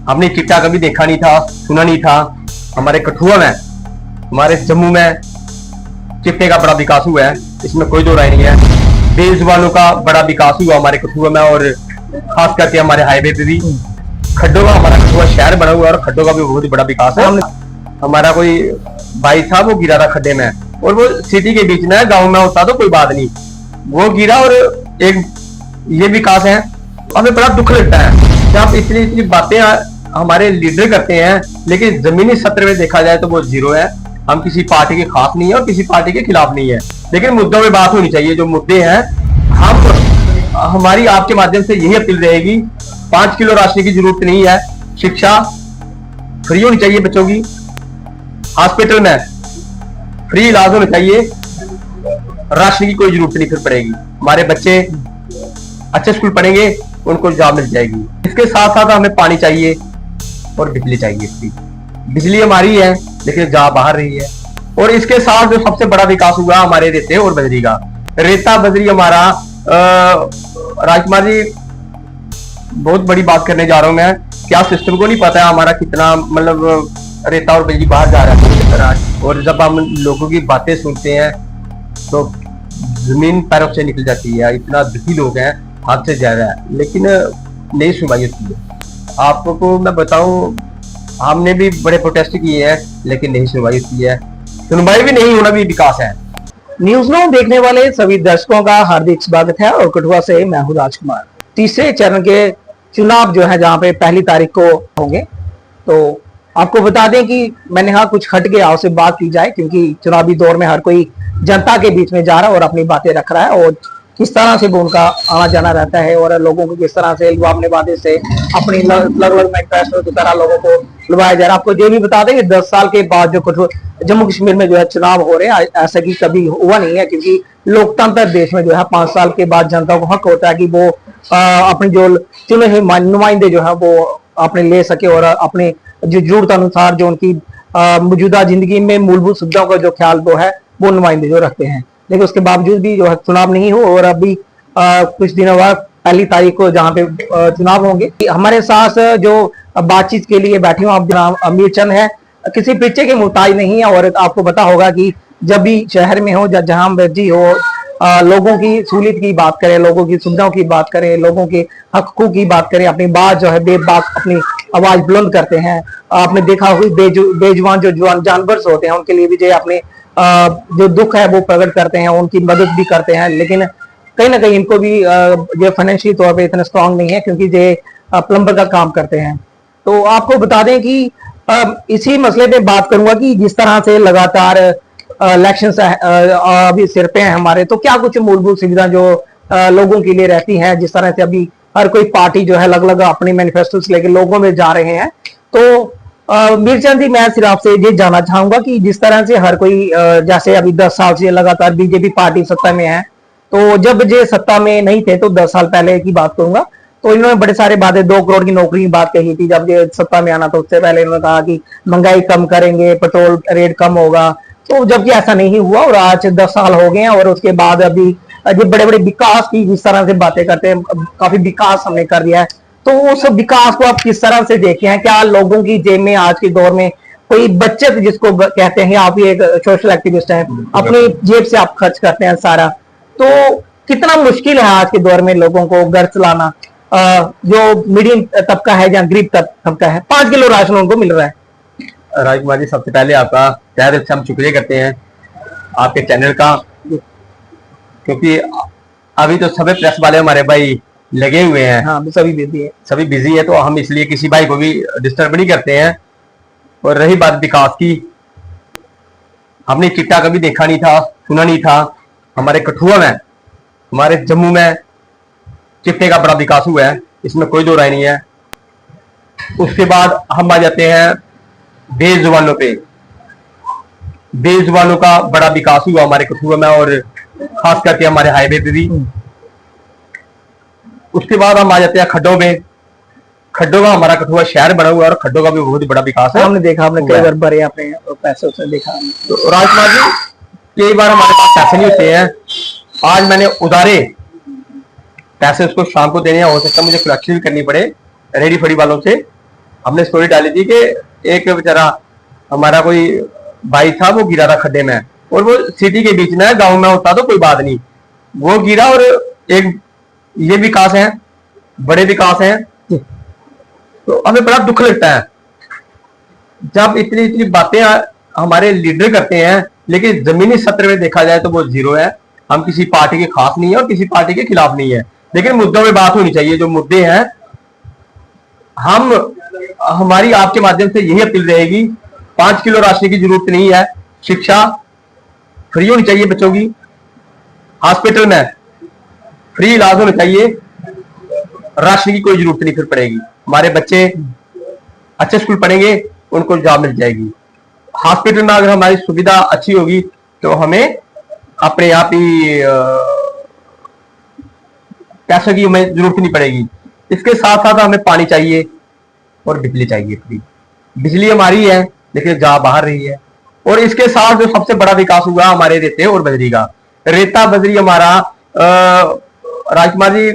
हमने चिट्टा कभी देखा नहीं था, सुना नहीं था। हमारे कठुआ में, हमारे जम्मू में चिट्टे का बड़ा विकास हुआ है, इसमें कोई दो राय नहीं है। बेजुबानों का बड़ा विकास हुआ हमारे कठुआ में, और खास करके हमारे हाईवे पे भी खड्डों का हमारा कठुआ शहर बना हुआ है, और खड्डों का भी बहुत बड़ा विकास है। हमारा कोई भाई था, वो गिरा था खड्डे में, और वो सिटी के बीच में है, गाँव में होता तो कोई बात नहीं, वो गिरा। और एक ये विकास है, हमें बड़ा दुख लगता है जब इतनी इतनी बातें हमारे लीडर करते हैं, लेकिन जमीनी सत्र में देखा जाए तो वो जीरो है। हम किसी पार्टी के खास नहीं है और किसी पार्टी के खिलाफ नहीं है, लेकिन मुद्दों में बात होनी चाहिए। जो मुद्दे हैं, हम हमारी आपके माध्यम से यही अपील रहेगी, 5 किलो राशन की जरूरत नहीं है। शिक्षा फ्री होनी चाहिए बच्चों की, हॉस्पिटल में फ्री इलाज होना चाहिए, राशन की कोई जरूरत नहीं फिर पड़ेगी। हमारे बच्चे अच्छे स्कूल पढ़ेंगे, उनको जॉब मिल जाएगी। इसके साथ साथ हमें पानी चाहिए और बिजली चाहिए फ्री। बिजली हमारी है लेकिन जा बाहर रही है। और इसके साथ जो सबसे बड़ा विकास हुआ हमारे रेते और बजरी का, रेता बजरी हमारा राजकुमार जी बहुत बड़ी बात करने जा रहा हूं मैं। क्या सिस्टम को नहीं पता है हमारा कितना मतलब रेता और बिजली बाहर जा रहा है। और जब हम लोगों की बातें सुनते हैं तो जमीन पैरों से निकल जाती है। इतना दुखी लोग हैं, हाथ से ज्यादा है, लेकिन नहीं सुनवाई होती है। आपको मैं बताऊं, हमने भी बड़े प्रोटेस्ट किए हैं, लेकिन नहीं सुनवाई होती है। सुनवाई भी नहीं होना भी विकास है। न्यूज नो देखने वाले सभी दर्शकों का हार्दिक स्वागत है, और कठुआ से मैं हूं राजकुमार। तीसरे चरण के चुनाव जो है जहां पे 1 तारीख को होंगे, तो आपको बता दें कि मैंने कहा कुछ हट के आपसे बात की जाए, क्योंकि चुनावी दौर में हर कोई जनता के बीच में जा रहा है और अपनी बातें रख रहा है, और किस तरह से वो उनका आना जाना रहता है, और लोगों को किस तरह से अपने वादे से अपनी लगभग मैनिफेस्टो की तरह लोगों को लुभाया जा रहा है। आपको ये भी बता दें कि 10 साल के बाद जो जम्मू कश्मीर में जो है चुनाव हो रहे हैं, ऐसा कि कभी हुआ नहीं है, क्योंकि लोकतंत्र देश में जो है 5 साल के बाद जनता को हक होता है कि वो अपने जो चुने हुए नुमाइंदे जो है वो अपने ले सके, और अपने जो जरूरत अनुसार जो उनकी मौजूदा जिंदगी में मूलभूत सुविधाओं का जो ख्याल वो नुमाइंदे जो रखते हैं। लेकिन उसके बावजूद भी जो है चुनाव नहीं हो, और अभी कुछ दिनों बाद 1 तारीख को जहां पे चुनाव होंगे। हमारे साथ जो बातचीत के लिए बैठे हुए आप नाम अमीर चंद है, किसी पिक्चर के मुताबिक नहीं है, और आपको पता होगा कि जब भी शहर में हो, जहां मर्जी हो, लोगों की सहूलियत की बात करें, लोगों की सुविधाओं की बात करें, लोगों के हकों की बात करें, अपनी बात जो है बेबाक अपनी आवाज बुलंद करते हैं। आपने देखा हुई बेजुबान जो जानवर होते हैं, उनके लिए भी जो अपने जो दुख है वो प्रकट करते हैं, उनकी मदद भी करते हैं। लेकिन कहीं ना कहीं इनको भी ये फाइनेंशियली तौर पे इतना स्ट्रांग नहीं है, क्योंकि ये प्लम्बर का काम करते हैं। तो आपको बता दें कि इसी मसले पे बात करूंगा कि जिस तरह से लगातार इलेक्शन अभी सिर पे हैं हमारे, तो क्या कुछ मूलभूत सुविधा जो लोगों के लिए रहती है, जिस तरह से अभी हर कोई पार्टी जो है अलग अलग अपनी मैनिफेस्टो से लेकर लोगों में जा रहे हैं। तो मीरचंद जी, मैं सिर्फ आपसे ये जानना चाहूंगा कि जिस तरह से हर कोई जैसे अभी 10 साल से लगातार बीजेपी पार्टी सत्ता में है, तो जब ये सत्ता में नहीं थे तो 10 साल पहले की बात करूंगा, तो इन्होंने बड़े सारे बातें 2 करोड़ की नौकरी की बात कही थी। जब ये सत्ता में आना तो उससे पहले इन्होंने कहा कि महंगाई कम करेंगे, पेट्रोल रेट कम होगा, तो जबकि ऐसा नहीं हुआ, और आज 10 साल हो गए हैं, और उसके बाद अभी ये बड़े बड़े विकास की जिस तरह से बातें करते हैं, काफी विकास हमने कर दिया है। तो उस विकास को आप किस तरह से देखते हैं? क्या लोगों की जेब में आज के दौर में कोई बचत जिसको कहते हैं, आप भी एक सोशल एक्टिविस्ट हैं, अपनी जेब से आप खर्च करते हैं सारा, तो कितना मुश्किल है आज के दौर में लोगों को घर चलाना? जो मीडियम तबका है या गरीब तबका है, 5 किलो राशन उनको मिल रहा है। राजकुमार जी, सबसे पहले आपका तहे दिल से हम शुक्रिया करते हैं आपके चैनल का, क्योंकि अभी तो सभी प्रेस वाले हमारे भाई लगे हुए हैं। हाँ, सभी बिजी है, तो हम इसलिए किसी भाई को भी डिस्टर्ब नहीं करते हैं। और रही बात विकास की, हमने चिट्टा कभी देखा नहीं था, सुना नहीं था। हमारे कठुआ में, हमारे जम्मू में चिट्टे का बड़ा विकास हुआ है, इसमें कोई दो राय नहीं है। उसके बाद हम आ जाते हैं बेजुबानों पे। बेजुबानों का बड़ा विकास हुआ हमारे कठुआ में, और खास करके हमारे हाईवे पे भी। उसके बाद हम आ जाते हैं खड्डों में। खड्डों का हमारा कठुआ शहर बना हुआ है, और खड्डों का भी बहुत बड़ा विकास है। हमने देखा, आपने कई बार भरे अपने पैसों से देखा। तो राजकुमार जी, कई बार हमारे पास पैसे नहीं होते हैं। आज मैंने उधारे पैसे उसको शाम को देने, हो सकता है मुझे कलेक्शन भी करनी पड़े रेडी फड़ी वालों से, हमने स्टोरी डाली थी कि एक बेचारा हमारा कोई भाई था, वो गिरा था खड्डे में, और वो सिटी के बीच में है, गांव में होता तो कोई बात नहीं, वो गिरा। और एक ये विकास है, बड़े विकास हैं, तो हमें बड़ा दुख लगता है जब इतनी इतनी बातें हमारे लीडर करते हैं, लेकिन जमीनी सत्र में देखा जाए तो वो जीरो है। हम किसी पार्टी के खास नहीं है और किसी पार्टी के खिलाफ नहीं है, लेकिन मुद्दों में बात होनी चाहिए। जो मुद्दे हैं, हम हमारी आपके माध्यम से यही अपील रहेगी, 5 किलो राशन की जरूरत नहीं है, शिक्षा फ्री होनी चाहिए बच्चों की, हॉस्पिटल में फ्री इलाज होना चाहिए, राशन की कोई जरूरत नहीं फिर पड़ेगी। हमारे बच्चे अच्छे स्कूल पढ़ेंगे, उनको जॉब मिल जाएगी। हॉस्पिटल में अगर हमारी सुविधा अच्छी होगी तो हमें अपने आप ही पैसों की हमें जरूरत नहीं पड़ेगी। इसके साथ साथ हमें पानी चाहिए और बिजली चाहिए फ्री। बिजली हमारी है लेकिन जा बाहर रही है। और इसके साथ जो सबसे बड़ा विकास हुआ हमारे रेते और बजरी का, रेता बजरी हमारा राजकुमार जी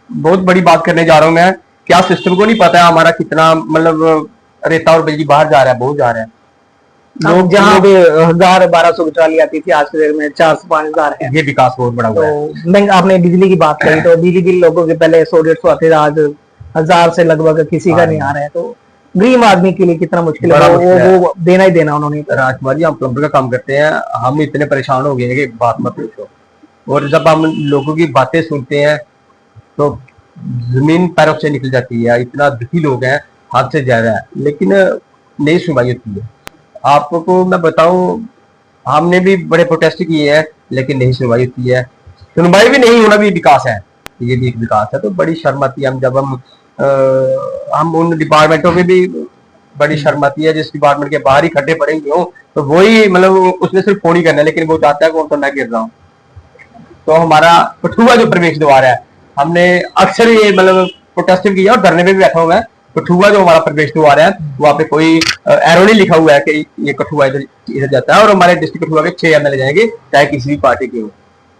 बहुत बड़ी बात करने जा रहा हूं मैं, क्या सिस्टम को नहीं पता है हमारा कितना मतलब रेता और बिजली बाहर जा रहा है, बहुत जा रहा है। लोग जहाँ पे 1000-1200 की ट्राली आती थी, आज के डेट में 400-5000 है। ये विकास बहुत बड़ा हुआ है। तो आपने बिजली की बात करी, तो बिजली बिल लोगों के पहले 100-150 आते थे, आज 1000 से लगभग किसी का नहीं आ रहा है। तो गरीब आदमी के लिए कितना मुश्किल है, वो देना ही देना उन्होंने। राजकुमार जी, हम प्लम्बर का काम करते हैं, हम इतने परेशान हो गए हैं कि बात मत पूछो। और जब हम लोगों की बातें सुनते हैं तो जमीन पैरों से निकल जाती है। इतना दुखी लोग हैं, हद से ज्यादा है, लेकिन नहीं सुनवाई होती है। आपको मैं बताऊं, हमने भी बड़े प्रोटेस्ट किए हैं लेकिन नहीं सुनवाई होती है। सुनवाई भी नहीं होना भी विकास है, ये भी एक विकास है। तो बड़ी शर्म आती है हम जब हम उन डिपार्टमेंटों में भी बड़ी शर्म आती है जिस डिपार्टमेंट के बाहर ही खड्डे पड़ेंगे हो, तो वही मतलब उसमें सिर्फ फोन ही करना है, लेकिन वो चाहता है कौन तो मैं गिर रहा हूँ। तो हमारा कठुआ जो प्रवेश द्वार है, हमने अक्सर ये मतलब प्रोटेस्ट किया और धरने में भी बैठा हुआ है। कठुआ जो हमारा प्रवेश द्वार है, वहाँ पे कोई एरो नहीं लिखा हुआ है कि ये कठुआ इधर जाता है। और हमारे डिस्ट्रिक्ट कठुआ के 6 MLA जाएंगे, चाहे किसी भी पार्टी के हो।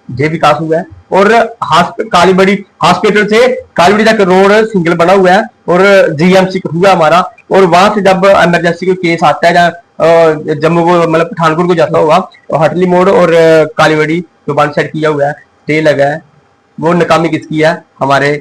ये विकास हुआ है। और कालीबड़ी हॉस्पिटल से कालीबड़ी तक रोड सिंगल बना हुआ है, और GMC कठुआ हमारा। और वहां से जब इमरजेंसी को केस आता है, जहाँ जम्मू को मतलब पठानकोट को जाता होगा, तो हटली मोड़ और कालीबड़ी जो वन साइड किया हुआ है, स्टे लगा है, वो नाकामी किसकी है? हमारे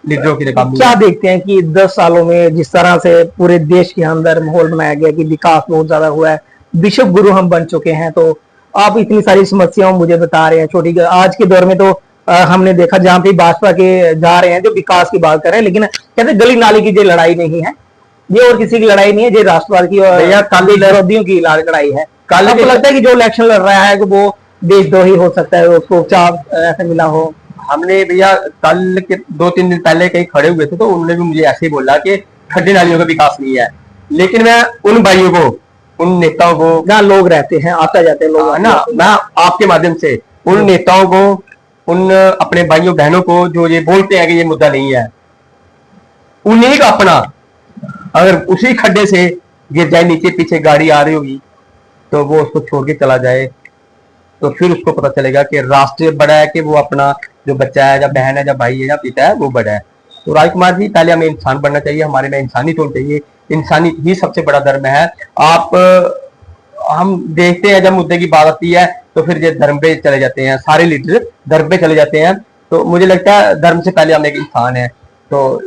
लीडरों की नाकामी। क्या देखते हैं कि 10 सालों में जिस तरह से पूरे देश के अंदर माहौल बनाया गया कि विकास बहुत ज्यादा हुआ है, विश्व गुरु हम बन चुके हैं, तो आप इतनी सारी समस्याओं मुझे बता रहे हैं छोटी। आज के दौर में तो हमने देखा जहां पे भाजपा के जा रहे हैं जो विकास की बात कर रहे हैं, लेकिन कहते गली नाली की ये लड़ाई नहीं है, ये और किसी की लड़ाई नहीं है, ये राष्ट्रवाद की और विरोधियों की लड़ाई है। आपको लगता है कि जो इलेक्शन लड़ रहा है वो देशद्रोही हो सकता है, उसको चाप ऐसे मिला हो? हमने भैया कल के 2-3 दिन पहले कहीं खड़े हुए थे, तो उन्होंने भी मुझे ऐसे ही बोला कि खड्डे नालियों का विकास नहीं है। लेकिन मैं उन भाइयों को, उन नेताओं को, जहाँ लोग रहते हैं, आता जाते हैं लोग ना, मैं आपके माध्यम से उन नेताओं को, उन अपने भाइयों बहनों को जो ये बोलते हैं कि ये मुद्दा नहीं है, उन्हीं का अपना अगर उसी खड्डे से गिर जाए, नीचे पीछे गाड़ी आ रही होगी, तो वो उसको छोड़ के चला जाए, तो फिर उसको पता चलेगा कि राष्ट्र बड़ा है कि वो अपना जो बच्चा है, या बहन है, या भाई है, या पिता है, वो बड़ा है। तो राजकुमार जी, पहले हमें इंसान बनना चाहिए, हमारे में इंसानियत होनी चाहिए। इंसानियत ही सबसे बड़ा धर्म है। हम देखते हैं जब मुद्दे की बात आती है तो फिर ये धर्म पे चले जाते हैं, सारे लीडर धर्म पे चले जाते हैं। तो मुझे लगता है धर्म से पहले हम एक इंसान है। तो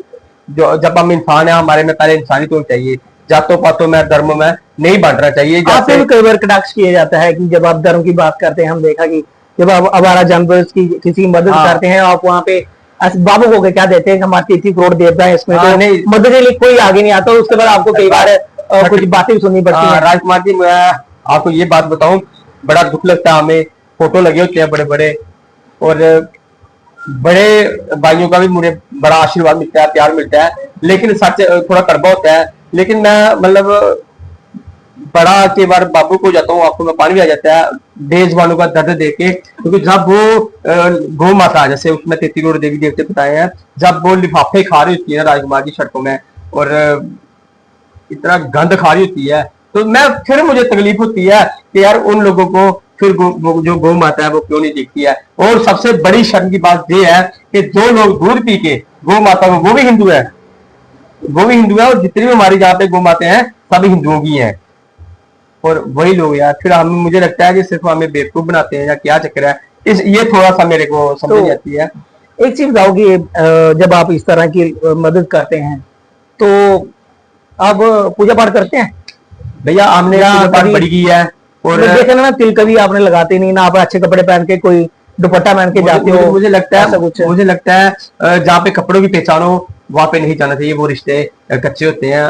जो जब हम इंसान है, हमारे में पहले इंसानियत होनी चाहिए। जातों पातों में, धर्म में नहीं बांटना चाहिए। आपसे भी कई बार कटाक्ष किया जाता है कि जब आप धर्म की बात करते हैं, हम देखा कि जब आप आवारा जानवर की किसी मदद करते हैं, आप वहाँ पे बाबू को क्या देते हैं, हमारे 33 करोड़ देवता है, इसमें तो नहीं मदद के लिए कोई आगे नहीं आता। उसके बाद आपको कई बार कुछ बातें सुननी पड़ती है। राजकुमार जी, मैं आपको ये बात बताऊं, बड़ा दुख लगता है हमें। फोटो लगे होते हैं बड़े बड़े, और बड़े भाइयों का भी मुझे बड़ा आशीर्वाद मिलता है, प्यार मिलता है, लेकिन सच थोड़ा कड़वा होता है। लेकिन मैं मतलब बड़ा कई बार बाबू को जाता हूँ, आपको में पानी भी आ जाता है बेजवानों का दर्द देके। क्योंकि जब वो गौ माता, जैसे उसमें 33 करोड़ देवी देवते बताए हैं, जब वो लिफाफे खा रही होती है ना राजकुमार जी सड़कों में, और इतना गंद खा रही होती है, तो फिर मुझे तकलीफ होती है कि यार उन लोगों को फिर जो गौ माता है वो क्यों नहीं दिखती है। और सबसे बड़ी शर्म की बात ये है कि जो लोग दूध पी के गौ माता को, वो भी हिंदू है, वो भी हिंदू है, और जितनी भी हमारी जहाँ पे गौ माते हैं सभी हिंदुओं की हैं। और वही लोग यार फिर हम, मुझे लगता है कि सिर्फ हमें बेवकूफ बनाते हैं या क्या चक्कर है, इस ये थोड़ा सा मेरे को समझ नहीं आती है। एक चीज बताओ कि जब आप इस तरह की मदद करते हैं तो आप पूजा पाठ करते हैं? भैया हमने या पूजा पाठ कभी- बड़ी की है, और देखे ना तिल कभी आपने लगाते नहीं ना, आप अच्छे कपड़े पहन के कोई दुपट्टा पहन के जाते हो, मुझे लगता ऐसा है, कुछ? मुझे लगता है जहाँ पे कपड़ों की पहचान हो वहां पे नहीं जाना चाहिए। वो रिश्ते कच्चे होते हैं,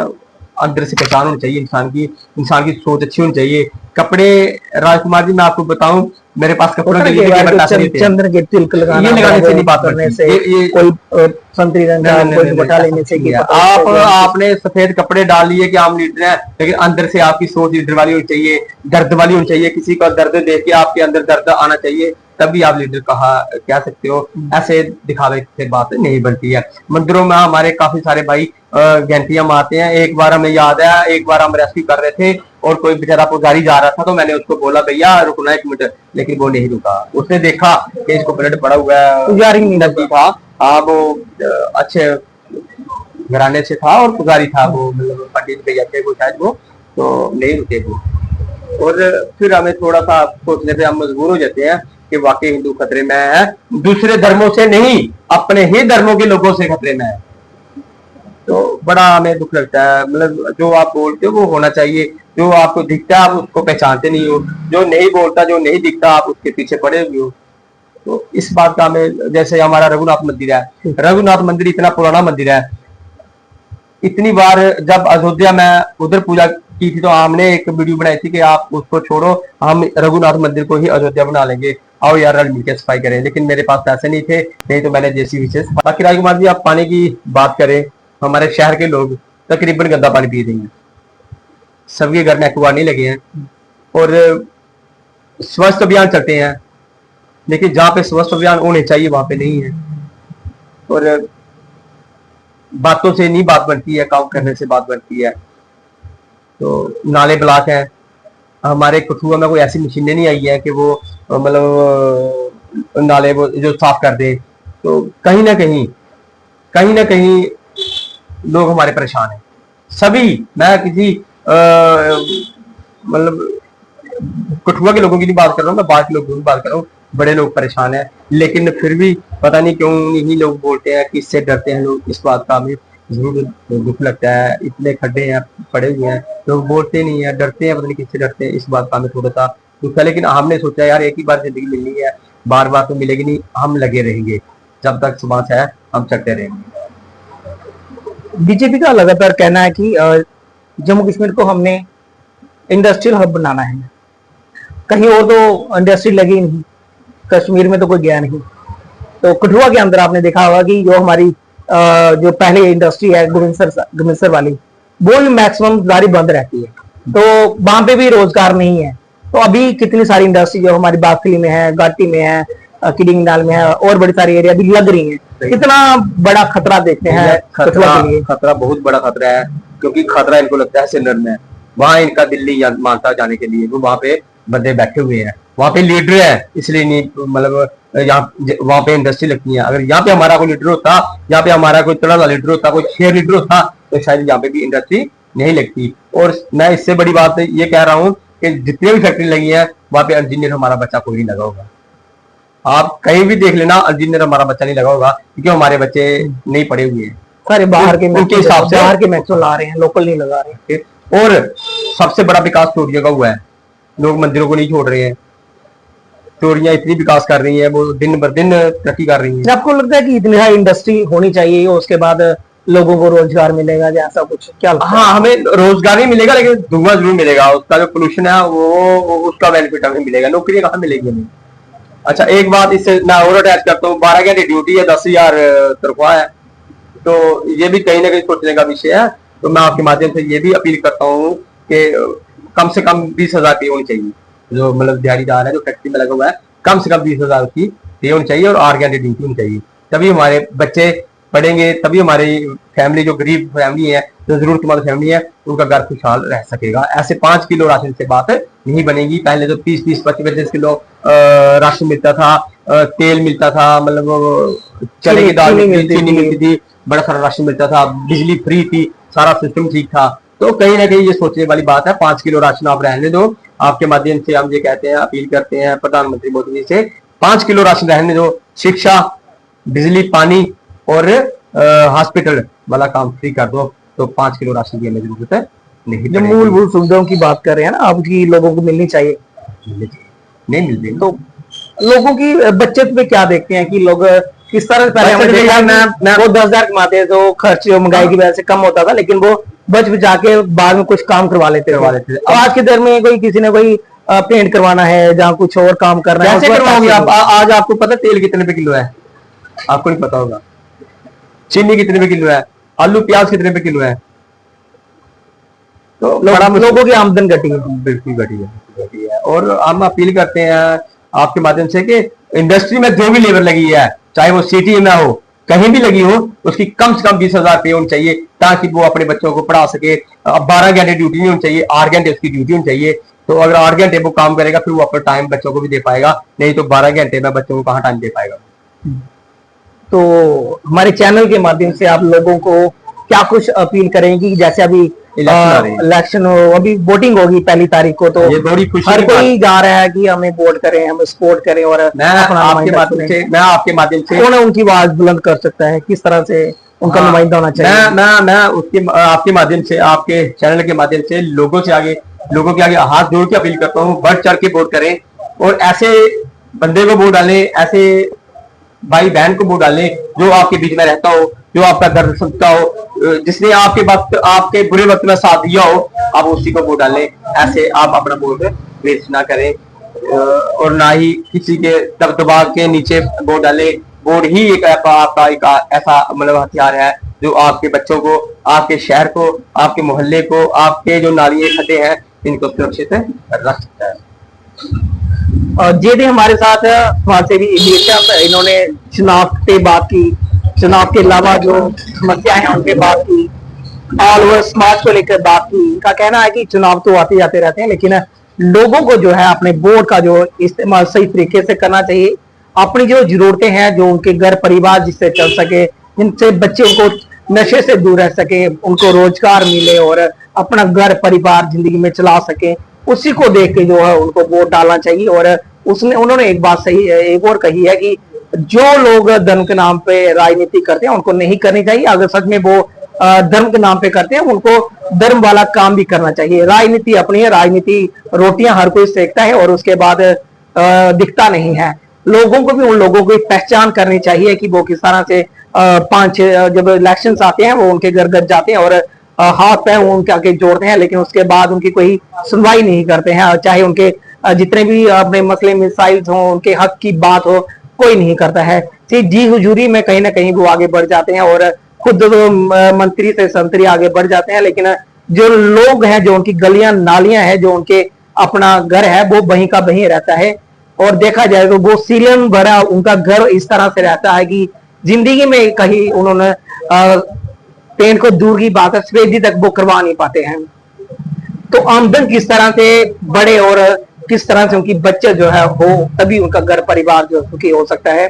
अंदर से पहचान होनी चाहिए इंसान की सोच अच्छी होनी चाहिए। कपड़े, राजकुमार जी मैं आपको बताऊं, मेरे पास कपड़ों के लिए चंद्र के तिलक लगाना, ये लगाने से नहीं बात करने बनती। से ये कोई संतरी रंग का कोई दुपट्टा लेने से कि आप आपने सफेद कपड़े डाल लिए कि आप लीडर हैं, लेकिन अंदर से आपकी सोच लीडर वाली होनी चाहिए, दर्द वाली होनी चाहिए। किसी का दर्द देख के आपके अंदर दर्द आना चाहिए, तभी आप लीडर कह सकते हो। ऐसे दिखावे से बात नहीं बनती है। मंदिरों में हमारे काफी सारे भाई घंटियां मारते हैं। एक बार हमें याद है, एक बार हम रेस्क्यू कर रहे थे और कोई बेचारा पुजारी जा रहा था, तो मैंने उसको बोला भैया रुकना 1 मिनट, लेकिन वो नहीं रुका। उसने देखा कि इसको ब्लड पड़ा हुआ है, पुजारी नहीं नदी था, हाँ वो अच्छे घराने से था और पुजारी था, वो मतलब पंडित भैया थे वो शायद, वो तो नहीं रुके वो। और फिर हमें थोड़ा सा सोचने पे हम मजबूर हो जाते हैं कि वाकई हिंदू खतरे में है, दूसरे धर्मों से नहीं अपने ही धर्मों के लोगों से खतरे में है। तो बड़ा हमें दुख लगता है। मतलब जो आप बोलते हो वो होना चाहिए, जो आपको दिखता है आप उसको पहचानते नहीं हो, जो नहीं बोलता, जो नहीं दिखता आप उसके पीछे पड़े हुए हो। तो इस बात का हमें, जैसे हमारा रघुनाथ मंदिर है, रघुनाथ मंदिर इतना पुराना मंदिर है, इतनी बार जब अयोध्या में उधर पूजा की थी तो हमने एक वीडियो बनाई थी कि आप उसको छोड़ो, हम रघुनाथ मंदिर को ही अयोध्या बना लेंगे, आओ यार रल मिलकर सफाई करें। लेकिन मेरे पास पैसे नहीं थे, नहीं तो मैंने जेसीबी से। बाकी राजकुमार जी आप पानी की बात करें, हमारे शहर के लोग तकरीबन गंदा पानी पी रहे हैं, सबके घर में एक्वा नहीं लगे हैं, और स्वच्छ अभियान चलते हैं, लेकिन जहाँ पे स्वच्छ अभियान होने चाहिए वहां पे नहीं है। और बातों से नहीं बात बनती है, काम करने से बात बनती है। तो नाले ब्लॉक है हमारे कठुआ में, कोई ऐसी मशीनें नहीं आई है कि वो मतलब नाले वो जो साफ कर दे। तो कहीं ना कहीं लोग हमारे परेशान हैं सभी। मैं किसी मतलब कठुआ के लोगों की नहीं बात कर रहा हूँ, मैं बाहर के लोगों की बात कर रहा हूँ। बड़े लोग परेशान हैं, लेकिन फिर भी पता नहीं क्यों यही लोग बोलते हैं कि इससे डरते हैं लोग। इस बात का हमें जरूर दुख लगता है, इतने खड्डे हैं पड़े हुए हैं, लोग बोलते नहीं है, डरते हैं, पता नहीं किससे डरते हैं। इस बात का हमें थोड़ा सा दुख है, लेकिन हमने सोचा यार एक ही बार जिंदगी मिलनी है, बार बार तो मिलेगी नहीं, हम लगे रहेंगे, जब तक समाज है हम चलते रहेंगे। बीजेपी का लगातार कहना है कि जम्मू कश्मीर को हमने इंडस्ट्रियल हब बनाना है, कहीं और तो इंडस्ट्री लगी नहीं, कश्मीर में तो कोई गया नहीं। तो कठुआ के अंदर आपने देखा होगा कि जो हमारी जो पहले इंडस्ट्री है गुमिनसर वाली, वो भी मैक्सिमम सारी बंद रहती है, तो वहां पे भी रोजगार नहीं है। तो अभी कितनी सारी इंडस्ट्री जो हमारी बागफली में है, घाटी में है, किडिंगनाल में है, और बड़ी सारी एरिया भी लग रही है। कितना बड़ा खतरा देखते हैं कठुआ के लिए? खतरा बहुत बड़ा खतरा है, क्योंकि खतरा इनको लगता है श्रीनगर में, वहां इनका दिल्ली मानता जाने के लिए, वो वहां पे बंदे बैठे हुए हैं, वहां पे लीडर है, इसलिए नहीं मतलब यहाँ वहां पे इंडस्ट्री लगती है। अगर यहाँ पे हमारा कोई लीडर होता, यहाँ पे हमारा कोई तड़ा लीडर होता, कोई शेयर लीडर होता, तो शायद यहाँ पे भी इंडस्ट्री नहीं लगती। और मैं इससे बड़ी बात ये कह रहा हूँ कि जितनी भी फैक्ट्री लगी है वहां पे इंजीनियर हमारा बच्चा कोई नहीं लगा होगा। आप कहीं भी देख लेना, इंजीनियर हमारा बच्चा नहीं लगा होगा, क्योंकि हमारे बच्चे नहीं पढ़े हुए हैं, सारे बाहर के उनके हिसाब से बाहर के मैक्सो ला रहे हैं, लोकल नहीं लगा रहे हैं। और सबसे बड़ा विकास चोरियों का हुआ है, लोग मंदिरों को नहीं छोड़ रहे हैं, चोरियां इतनी विकास कर रही हैं, वो दिन बर दिन तरक्की कर रही हैं। आपको लगता है कि इतनी इंडस्ट्री होनी चाहिए, उसके बाद लोगों को रोजगार मिलेगा या ऐसा कुछ क्या लगता है? हाँ हमें रोजगार नहीं मिलेगा, लेकिन धुआं जरूर मिलेगा, उसका जो पोल्यूशन है वो उसका बेनिफिट हमें मिलेगा, नौकरी कहाँ मिलेगी हमें। अच्छा एक बात इससे मैं और अटैच करता हूँ, 12 घंटे ड्यूटी है, 10,000 तनख्वाह है, तो ये भी कहीं ना कहीं सोचने का विषय है। तो मैं आपके माध्यम से ये भी अपील करता हूँ कि कम से कम 20,000 पे होनी चाहिए, जो मतलब दिहाड़ीदार है जो फैक्ट्री में लगा हुआ है, कम से कम 20,000 की पे होनी चाहिए, और 8 घंटे ड्यूटी होनी चाहिए। तभी हमारे बच्चे पढ़ेंगे, तभी हमारी फैमिली जो गरीब फैमिली है, जो जरूरतमंद फैमिली है, उनका घर खुशहाल रह सकेगा। ऐसे 5 किलो राशन से बात नहीं बनेगी। पहले तो 30-30, 25-25 किलो राशन मिलता था, तेल मिलता था, मतलब चने की दाल मिलती थी, चीनी मिलती थी, बड़ा सारा राशन मिलता था, बिजली फ्री थी, सारा सिस्टम ठीक था। तो कहीं ना कहीं ये सोचने वाली बात है। 5 किलो राशन आप रहने दो। आपके माध्यम से हम ये कहते हैं, अपील करते हैं प्रधानमंत्री मोदी जी से, 5 किलो राशन रहने दो। शिक्षा, बिजली, पानी और हॉस्पिटल वाला काम फ्री कर दो, तो 5 किलो राशन की हमें जरूरत है नहीं। जो मूलभूत सुविधाओं की बात कर रहे हैं ना, आपकी लोगों को मिलनी चाहिए, नहीं मिलती। तो लोगों की बचत में क्या देखते हैं कि लोग किस तरह से, पहले हमने बचत देखा मैं वो 10,000 कमाते तो खर्च महंगाई की वजह से कम होता था, लेकिन वो बच बचा के बाद में कुछ काम करवा लेते थे। तो आज के दर में कोई किसी ने कोई पेंट करवाना है, जहाँ कुछ और काम करना है, कैसे करवाओगे आप? आज आपको पता तेल कितने पे किलो है? आपको नहीं पता होगा। चीनी कितने पे किलो है? आलू प्याज कितने पे किलो है? तो लोगों की आमदन घटी है, बिल्कुल घटी है। और हम अपील करते हैं आपके माध्यम से कि इंडस्ट्री में जो भी लेबर लगी है, चाहे वो सिटी में हो, कहीं भी लगी हो, उसकी कम से कम 20,000 पे होनी चाहिए, ताकि वो अपने बच्चों को पढ़ा सके। 12 घंटे ड्यूटी नहीं होनी चाहिए, 8 घंटे उसकी ड्यूटी होनी चाहिए। तो अगर 8 घंटे वो काम करेगा, फिर वो अपना टाइम बच्चों को भी दे पाएगा, नहीं तो 12 घंटे में बच्चों को कहाँ टाइम दे पाएगा। तो हमारे चैनल के माध्यम से आप लोगों को क्या कुछ अपील करेंगी? जैसे अभी इलेक्शन हो, अभी वोटिंग होगी 1 तारीख को, तो ये बड़ी खुशी हर कोई जा रहा है कि हमें वोट करें, हम सपोर्ट करें, और मैं आपके माध्यम से कौन उनकी आवाज बुलंद कर सकता है, किस तरह से उनका नुमाइंदा होना चाहिए? मैं उसके आपके माध्यम से, आपके चैनल के माध्यम से लोगों के आगे हाथ जोड़ के अपील करता हूँ, बढ़ चढ़ के वोट करें और ऐसे बंदे को वोट डालें, ऐसे भाई बहन को वोट डालें जो आपके बीच में रहता हो, जो आपका दर्द सुनता हो, जिसने आपके बुरे वक्त में साथ दिया हो, आप उसी को वोट डालें। ऐसे आप अपना वोट वेस्ट ना करें और ना ही किसी के दबदबा के नीचे वोट डालें। वोट ही एक आपका एक ऐसा मतलब हथियार है जो आपके बच्चों को, आपके शहर को, आपके मोहल्ले को, आपके जो नालियां खड्डे हैं, इनको सुरक्षित रख सकता है। और जे हमारे साथ वहां से भी इन्होंने चुनाव पे बात की, चुनाव के अलावा जो समस्याएं हैं उन पे बात की, ऑल ओवर समाज को लेकर बात की। इनका कहना है कि चुनाव तो आते जाते रहते हैं, लेकिन लोगों को जो है अपने वोट का जो इस्तेमाल सही तरीके से करना चाहिए। अपनी जो जरूरतें हैं, जो उनके घर परिवार जिससे चल सके, जिनसे बच्चे को नशे से दूर रह सके, उनको रोजगार मिले और अपना घर परिवार जिंदगी में चला सके, उसी को देख के जो है उनको वोट डालना चाहिए। और उन्होंने एक बात सही एक और कही है कि जो लोग धर्म के नाम पे राजनीति करते हैं उनको नहीं करनी चाहिए। अगर सच में वो धर्म के नाम पे करते हैं, उनको धर्म वाला काम भी करना चाहिए। राजनीति अपनी है, राजनीति रोटियां हर कोई सेकता है और उसके बाद दिखता नहीं है। लोगों को भी उन लोगों की पहचान करनी चाहिए कि वो किस तरह से जब इलेक्शन आते हैं वो उनके घर घर जाते हैं और हाथ पैर उनके आगे जोड़ते हैं, लेकिन उसके बाद उनकी कोई सुनवाई नहीं करते हैं। चाहे उनके जितने भी अपने मसले मिसाइल हो, उनके हक की बात हो, कोई नहीं करता है। जी हुजूरी में कहीं ना कहीं वो आगे बढ़ जाते हैं और खुद मंत्री से संतरी आगे बढ़ जाते हैं, लेकिन जो लोग हैं, जो उनकी गलियां नालियां हैं, जो उनके अपना घर है, वो वहीं का वहीं रहता है। और देखा जाए तो वो सीलियन भरा उनका घर इस तरह से रहता है कि जिंदगी में कहीं उन्होंने पेंट को दूर की बात है, सफेदी तक वो करवा नहीं पाते हैं। तो आमदन किस तरह से बढ़े और किस तरह से उनकी बचत जो है हो, तभी उनका घर परिवार जो सुखी हो सकता है।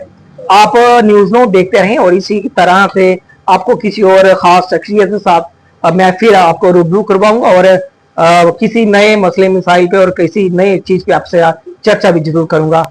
आप न्यूज़ नो देखते रहें और इसी तरह से आपको किसी और खास शख्सियत के साथ मैं फिर आपको रूबरू करवाऊंगा और किसी नए मसले मिसाइल पे और किसी नए चीज पे आपसे चर्चा भी जरूर करूंगा।